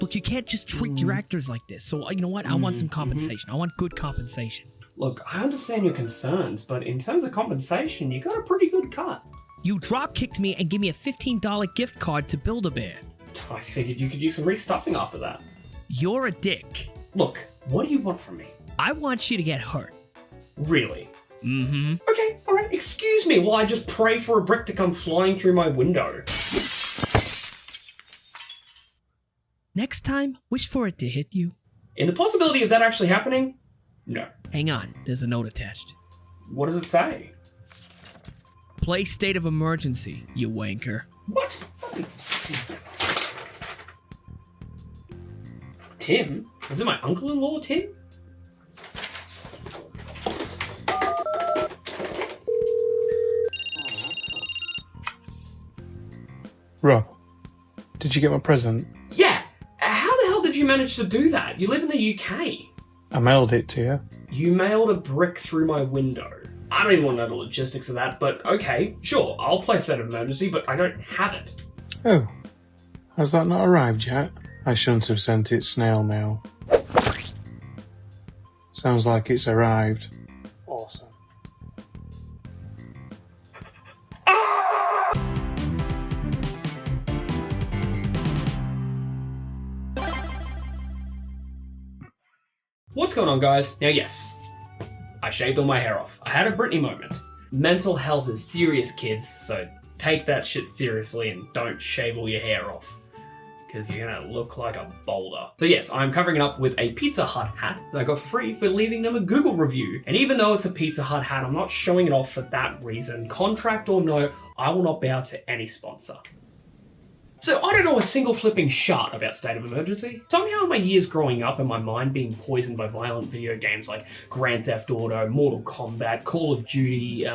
Look, you can't just treat your actors like this. So, you know what? I want some compensation. I want good compensation. Look, I understand your concerns, but in terms of compensation, you got a pretty good cut. You drop-kicked me and gave me a $15 gift card to Build-A-Bear. I figured you could use some restuffing after that. You're a dick. Look, what do you want from me? I want you to get hurt. Really? Mm-hmm. Okay, alright, excuse me while I just pray for a brick to come flying through my window. Next time, wish for it to hit you. In the possibility of that actually happening, no. Hang on, there's a note attached. What does it say? Play State of Emergency, you wanker. What? Let me see that. Tim? Is it my uncle-in-law, Tim? Rob, did you get my present? Yeah! How the hell did you manage to do that? You live in the UK. I mailed it to you. You mailed a brick through my window. I don't even want to know the logistics of that, but okay, sure, I'll play State of Emergency, but I don't have it. Oh, has that not arrived yet? I shouldn't have sent it snail mail. Sounds like it's arrived. Awesome. What's going on, guys? Now, yes, I shaved all my hair off. I had a Britney moment. Mental health is serious, kids, so take that shit seriously and don't shave all your hair off, because you're gonna look like a boulder. So yes, I'm covering it up with a Pizza Hut hat that I got free for leaving them a Google review. And even though it's a Pizza Hut hat, I'm not showing it off for that reason. Contract or no, I will not bow to any sponsor. So I don't know a single flipping shit about State of Emergency. Somehow in my years growing up and my mind being poisoned by violent video games like Grand Theft Auto, Mortal Kombat, Call of Duty,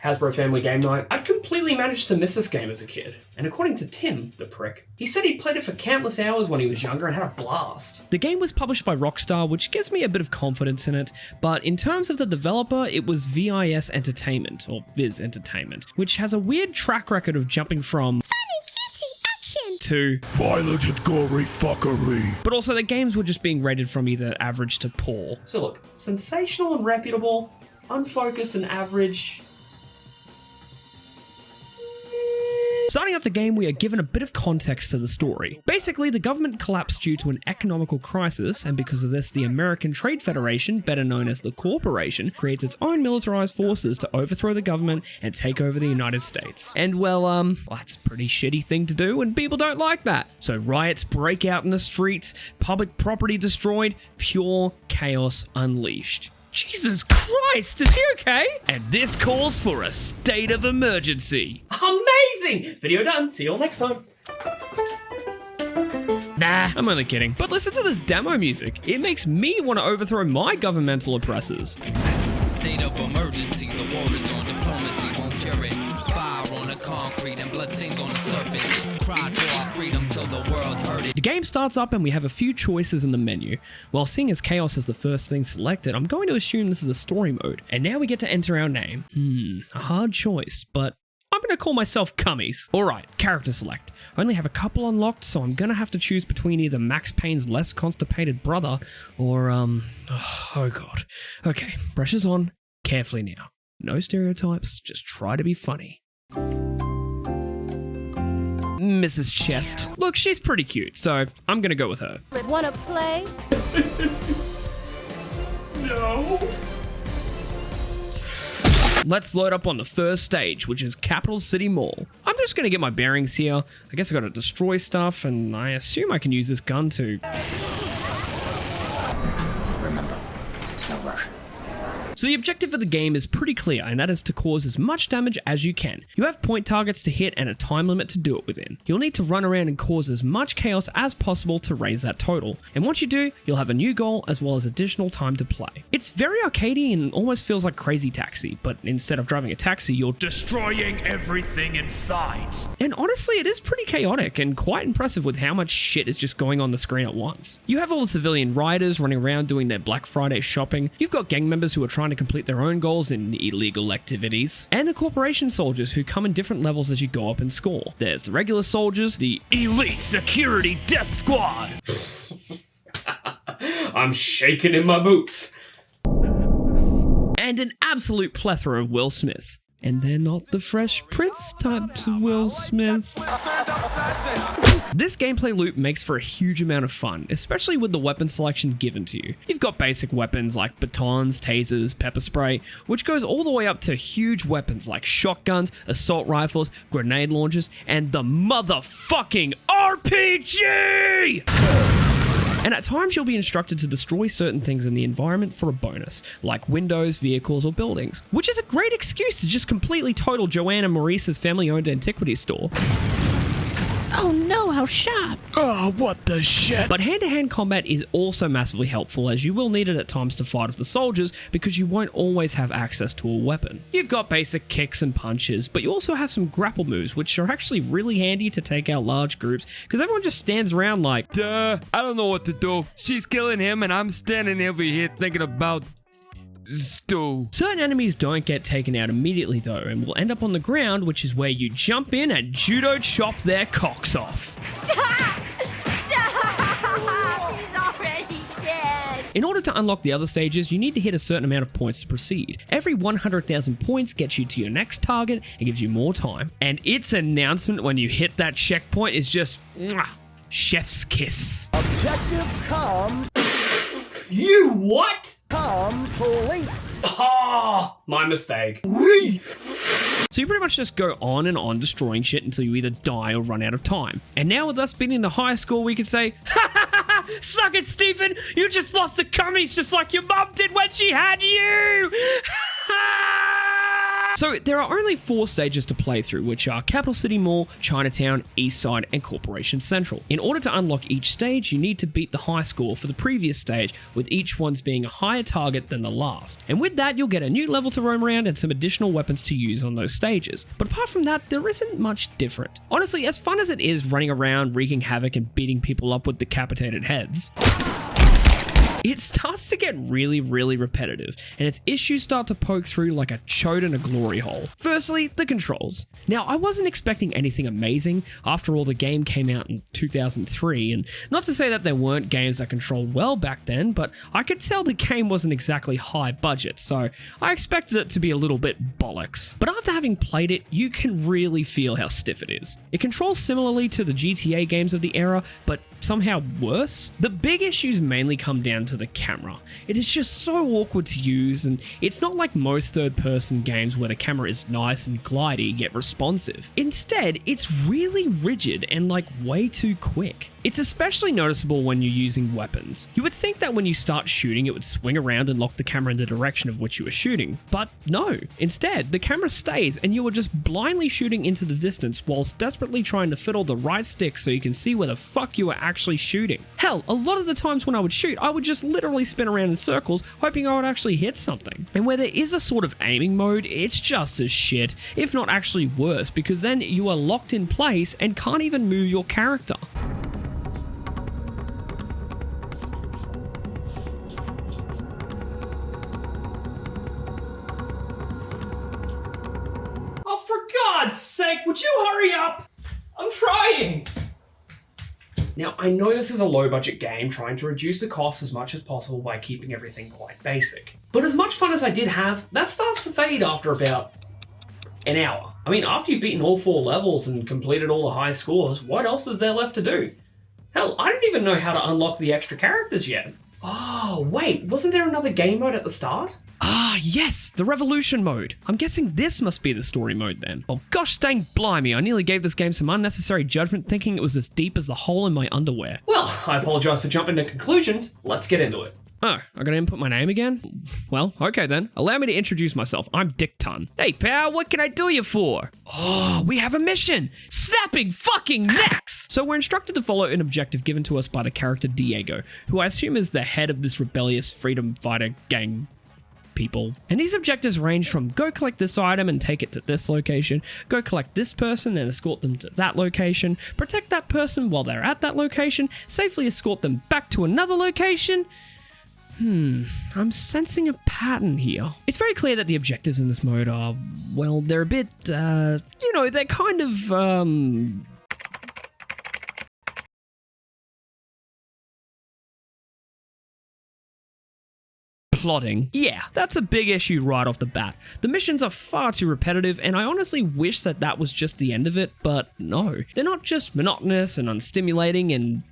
Hasbro Family Game Night, I'd completely managed to miss this game as a kid. And according to Tim, the prick, he said he'd played it for countless hours when he was younger and had a blast. The game was published by Rockstar, which gives me a bit of confidence in it, but in terms of the developer, it was VIS Entertainment, or Viz Entertainment, which has a weird track record of jumping from to violent and gory fuckery. But also the games were just being rated from either average to poor. So look, sensational and reputable, unfocused and average. Starting up the game, we are given a bit of context to the story. Basically, the government collapsed due to an economical crisis, and because of this, the American Trade Federation, better known as the Corporation, creates its own militarized forces to overthrow the government and take over the United States. And well, that's a pretty shitty thing to do, and people don't like that. So riots break out in the streets, public property destroyed, pure chaos unleashed. Jesus Christ, is he okay? And this calls for a state of emergency. Amazing! Video done, see you all next time. Nah, I'm only kidding. But listen to this demo music. It makes me want to overthrow my governmental oppressors. State of emergency, the war is on diplomacy, won't cure it. Fire on the concrete and blood stains on the surface. Cry for our freedom so the world heard it. The game starts up and we have a few choices in the menu. While seeing as chaos is the first thing selected, I'm going to assume this is a story mode. And now we get to enter our name. A hard choice, but I'm going to call myself Cummies. Alright, character select. I only have a couple unlocked, so I'm going to have to choose between either Max Payne's less constipated brother or, oh god. Okay, pressure's on. Carefully now. No stereotypes, just try to be funny. Mrs. Chest. Look, she's pretty cute, so I'm gonna go with her. Wanna play? No. Let's load up on the first stage, which is Capital City Mall. I'm just gonna get my bearings here. I guess I gotta destroy stuff, and I assume I can use this gun to... Remember, no rush. So the objective of the game is pretty clear, and that is to cause as much damage as you can. You have point targets to hit and a time limit to do it within. You'll need to run around and cause as much chaos as possible to raise that total. And once you do, you'll have a new goal as well as additional time to play. It's very arcadey and almost feels like Crazy Taxi, but instead of driving a taxi, you're destroying everything in sight. And honestly, it is pretty chaotic and quite impressive with how much shit is just going on the screen at once. You have all the civilian riders running around doing their Black Friday shopping. You've got gang members who are trying trying to complete their own goals in illegal activities, and the corporation soldiers who come in different levels as you go up in score. There's the regular soldiers, the Elite Security Death Squad. I'm shaking in my boots. And an absolute plethora of Will Smiths. And they're not the Fresh Prince types of Will Smith. This gameplay loop makes for a huge amount of fun, especially with the weapon selection given to you. You've got basic weapons like batons, tasers, pepper spray, which goes all the way up to huge weapons like shotguns, assault rifles, grenade launchers, and the motherfucking RPG! And at times you'll be instructed to destroy certain things in the environment for a bonus, like windows, vehicles, or buildings, which is a great excuse to just completely total Joanna Maurice's family-owned antiquity store. Oh no, how sharp! Oh, what the shit! But hand-to-hand combat is also massively helpful, as you will need it at times to fight with the soldiers, because you won't always have access to a weapon. You've got basic kicks and punches, but you also have some grapple moves, which are actually really handy to take out large groups, because everyone just stands around like, duh, I don't know what to do. She's killing him, and I'm standing over here thinking about stew. Certain enemies don't get taken out immediately though, and will end up on the ground, which is where you jump in and judo chop their cocks off. Stop! Stop! He's already dead! In order to unlock the other stages, you need to hit a certain amount of points to proceed. Every 100,000 points gets you to your next target and gives you more time. And its announcement when you hit that checkpoint is just mwah, chef's kiss. Objective come. You what? Come police. Ah, my mistake. So you pretty much just go on and on destroying shit until you either die or run out of time. And now with us beating the high score, we can say, ha ha ha ha, suck it, Stephen! You just lost the cummies just like your mum did when she had you! So there are only 4 stages to play through, which are Capital City Mall, Chinatown, Eastside, and Corporation Central. In order to unlock each stage, you need to beat the high score for the previous stage, with each one's being a higher target than the last. And with that, you'll get a new level to roam around and some additional weapons to use on those stages. But apart from that, there isn't much different. Honestly, as fun as it is running around, wreaking havoc, and beating people up with decapitated heads, it starts to get really, really repetitive, and its issues start to poke through like a chode in a glory hole. Firstly, the controls. Now, I wasn't expecting anything amazing. After all, the game came out in 2003, and not to say that there weren't games that controlled well back then, but I could tell the game wasn't exactly high budget, so I expected it to be a little bit bollocks. But after having played it, you can really feel how stiff it is. It controls similarly to the GTA games of the era, but somehow worse. The big issues mainly come down to the camera. It is just so awkward to use, and it's not like most third-person games where the camera is nice and glidey yet responsive. Instead, it's really rigid and like way too quick. It's especially noticeable when you're using weapons. You would think that when you start shooting, it would swing around and lock the camera in the direction of which you are shooting, but no. Instead, the camera stays and you are just blindly shooting into the distance whilst desperately trying to fiddle the right stick so you can see where the fuck you are actually shooting. Hell, a lot of the times when I would shoot, I would just literally spin around in circles hoping I would actually hit something. And where there is a sort of aiming mode, it's just as shit, if not actually worse, because then you are locked in place and can't even move your character. Oh, for God's sake, would you hurry up? I'm trying. Now, I know this is a low-budget game trying to reduce the cost as much as possible by keeping everything quite basic. But as much fun as I did have, that starts to fade after about an hour. I mean, after you've beaten all 4 levels and completed all the high scores, what else is there left to do? Hell, I don't even know how to unlock the extra characters yet. Oh, wait, wasn't there another game mode at the start? Ah, yes, the Revolution mode. I'm guessing this must be the story mode then. Oh gosh dang blimey, I nearly gave this game some unnecessary judgment thinking it was as deep as the hole in my underwear. Well, I apologise for jumping to conclusions. Let's get into it. Oh, I gotta input my name again? Well, okay then. Allow me to introduce myself. I'm Dick Ton. Hey pal, what can I do you for? Oh, we have a mission! Snapping fucking necks! So we're instructed to follow an objective given to us by the character Diego, who I assume is the head of this rebellious freedom fighter gang people. And these objectives range from go collect this item and take it to this location, go collect this person and escort them to that location, protect that person while they're at that location, safely escort them back to another location. I'm sensing a pattern here. It's very clear that the objectives in this mode are, well, they're a bit, they're kind of, plotting. Yeah, that's a big issue right off the bat. The missions are far too repetitive, and I honestly wish that that was just the end of it, but no. They're not just monotonous and unstimulating and,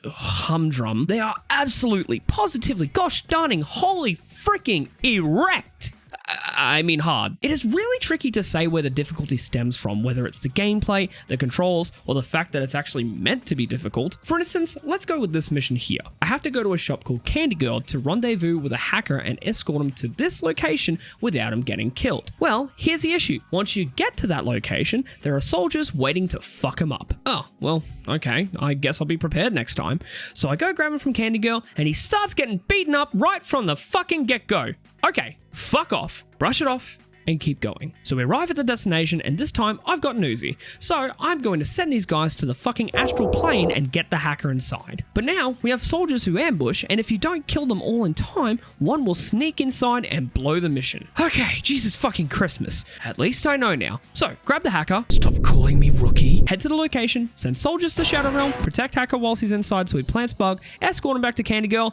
humdrum. They are absolutely, positively, gosh darning, holy freaking erect. I mean hard. It is really tricky to say where the difficulty stems from, whether it's the gameplay, the controls, or the fact that it's actually meant to be difficult. For instance, let's go with this mission here. I have to go to a shop called Candy Girl to rendezvous with a hacker and escort him to this location without him getting killed. Well, here's the issue. Once you get to that location, there are soldiers waiting to fuck him up. Oh, well, okay, I guess I'll be prepared next time. So I go grab him from Candy Girl, and he starts getting beaten up right from the fucking get-go. Okay, fuck off, brush it off, and keep going. So we arrive at the destination, and this time I've got an Uzi. So I'm going to send these guys to the fucking astral plane and get the hacker inside. But now we have soldiers who ambush, and if you don't kill them all in time, one will sneak inside and blow the mission. Okay, Jesus fucking Christmas. At least I know now. So grab the hacker, stop calling me rookie, head to the location, send soldiers to Shadow Realm, protect hacker whilst he's inside so he plants bug, escort him back to Candy Girl.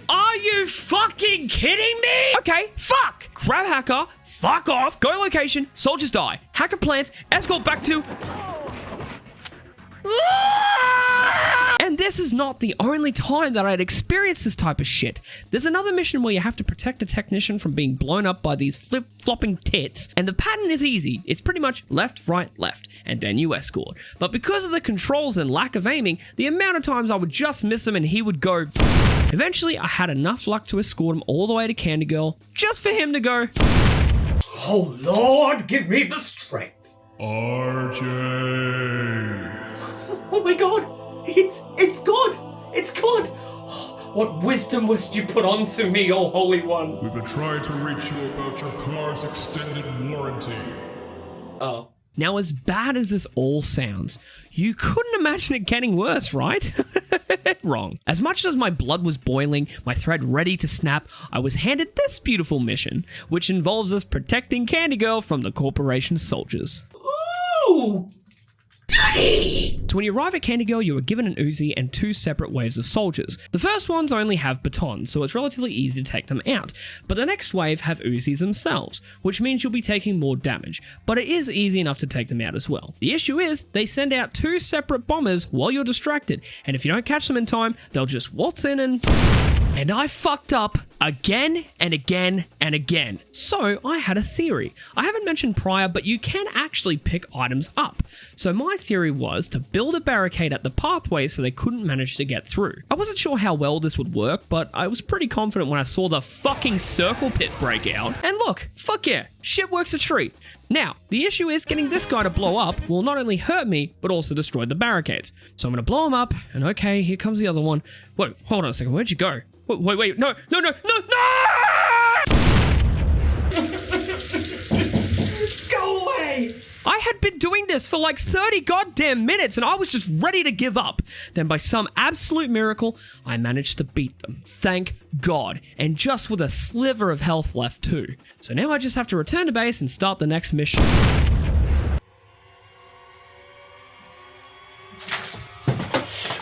Are you fucking kidding me? Okay, fuck! Grab hacker, fuck off, go location, soldiers die. Hacker plants, escort back to... And this is not the only time that I'd experienced this type of shit. There's another mission where you have to protect a technician from being blown up by these flip-flopping tits, and the pattern is easy. It's pretty much left, right, left, and then you escort. But because of the controls and lack of aiming, the amount of times I would just miss him and he would go... Eventually, I had enough luck to escort him all the way to Candy Girl, just for him to go... Oh Lord, give me the strength. Arjayy. Oh my god, it's good. It's good. What wisdom must you put onto me, O Holy One? We've been trying to reach you about your car's extended warranty. Oh. Now, as bad as this all sounds, you couldn't imagine it getting worse, right? Wrong. As much as my blood was boiling, my thread ready to snap, I was handed this beautiful mission, which involves us protecting Candy Girl from the corporation's soldiers. Ooh! Goody! So when you arrive at Candy Girl, you are given an Uzi and two separate waves of soldiers. The first ones only have batons, so it's relatively easy to take them out, but the next wave have Uzis themselves, which means you'll be taking more damage, but it is easy enough to take them out as well. The issue is, they send out two separate bombers while you're distracted, and if you don't catch them in time, they'll just waltz in and... And I fucked up again and again and again. So I had a theory. I haven't mentioned prior, but you can actually pick items up. So my theory was to build a barricade at the pathway so they couldn't manage to get through. I wasn't sure how well this would work, but I was pretty confident when I saw the fucking circle pit break out. And look, fuck yeah, shit works a treat. Now, the issue is getting this guy to blow up will not only hurt me, but also destroy the barricades. So I'm gonna blow him up, and okay, here comes the other one. Wait, hold on a second, where'd you go? Wait, no! Go away! I had been doing this for like 30 goddamn minutes and I was just ready to give up. Then by some absolute miracle, I managed to beat them. Thank God. And just with a sliver of health left too. So now I just have to return to base and start the next mission.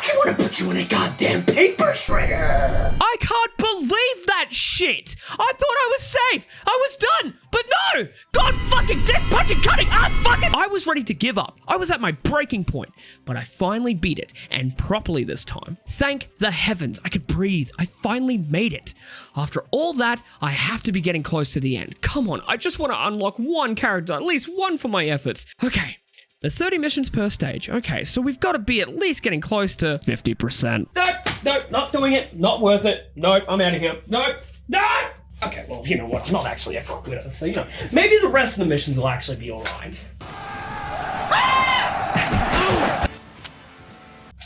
I want to put you in a goddamn paper shredder! I can't believe that shit! I thought I was safe! I was done! But no! God fucking dick punching cutting! I was ready to give up. I was at my breaking point. But I finally beat it, and properly this time. Thank the heavens, I could breathe. I finally made it. After all that, I have to be getting close to the end. Come on, I just want to unlock one character, at least one for my efforts. Okay. There's 30 missions per stage. Okay, so we've got to be at least getting close to 50%. Nope, not doing it. Not worth it. Nope, I'm out of here. Nope. Okay, well, you know what? I'm not actually a quitter, so, you know, maybe the rest of the missions will actually be alright.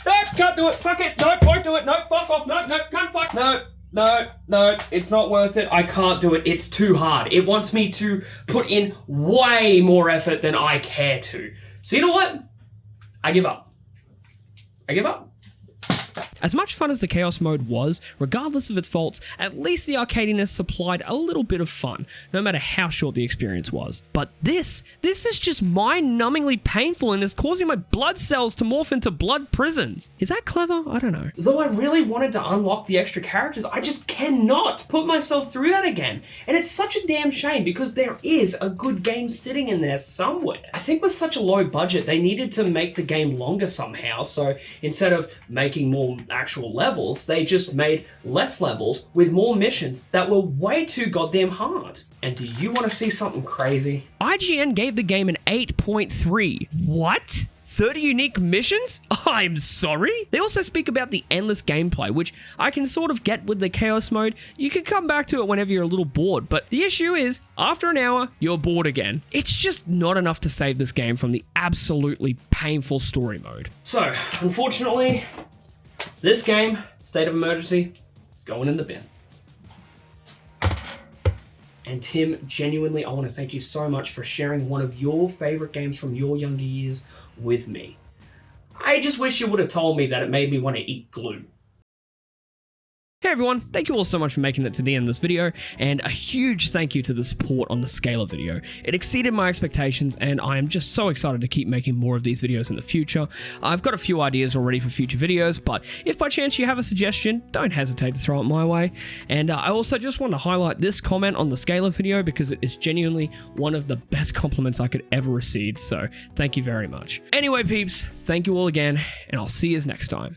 Nope, can't do it. Fuck it. Nope, won't do it. Nope, fuck off. Nope, can't fuck. No, it's not worth it. I can't do it. It's too hard. It wants me to put in way more effort than I care to. So you know what? I give up. I give up. As much fun as the Chaos mode was, regardless of its faults, at least the arcadiness supplied a little bit of fun, no matter how short the experience was. But this is just mind-numbingly painful and is causing my blood cells to morph into blood prisons. Is that clever? I don't know. Though I really wanted to unlock the extra characters, I just cannot put myself through that again. And it's such a damn shame because there is a good game sitting in there somewhere. I think with such a low budget, they needed to make the game longer somehow, so instead of making more actual levels, they just made less levels with more missions that were way too goddamn hard. And do you want to see something crazy? IGN gave the game an 8.3. What? 30 unique missions? I'm sorry? They also speak about the endless gameplay, which I can sort of get with the Chaos mode. You can come back to it whenever you're a little bored, but the issue is, after an hour, you're bored again. It's just not enough to save this game from the absolutely painful story mode. So, unfortunately, this game, State of Emergency, is going in the bin. And Tim, genuinely, I want to thank you so much for sharing one of your favorite games from your younger years with me. I just wish you would have told me that it made me want to eat glue. Hey everyone, thank you all so much for making it to the end of this video, and a huge thank you to the support on the Scalar video. It exceeded my expectations, and I am just so excited to keep making more of these videos in the future. I've got a few ideas already for future videos, but if by chance you have a suggestion, don't hesitate to throw it my way. And I also just want to highlight this comment on the Scalar video because it is genuinely one of the best compliments I could ever receive, so thank you very much. Anyway peeps, thank you all again, and I'll see you next time.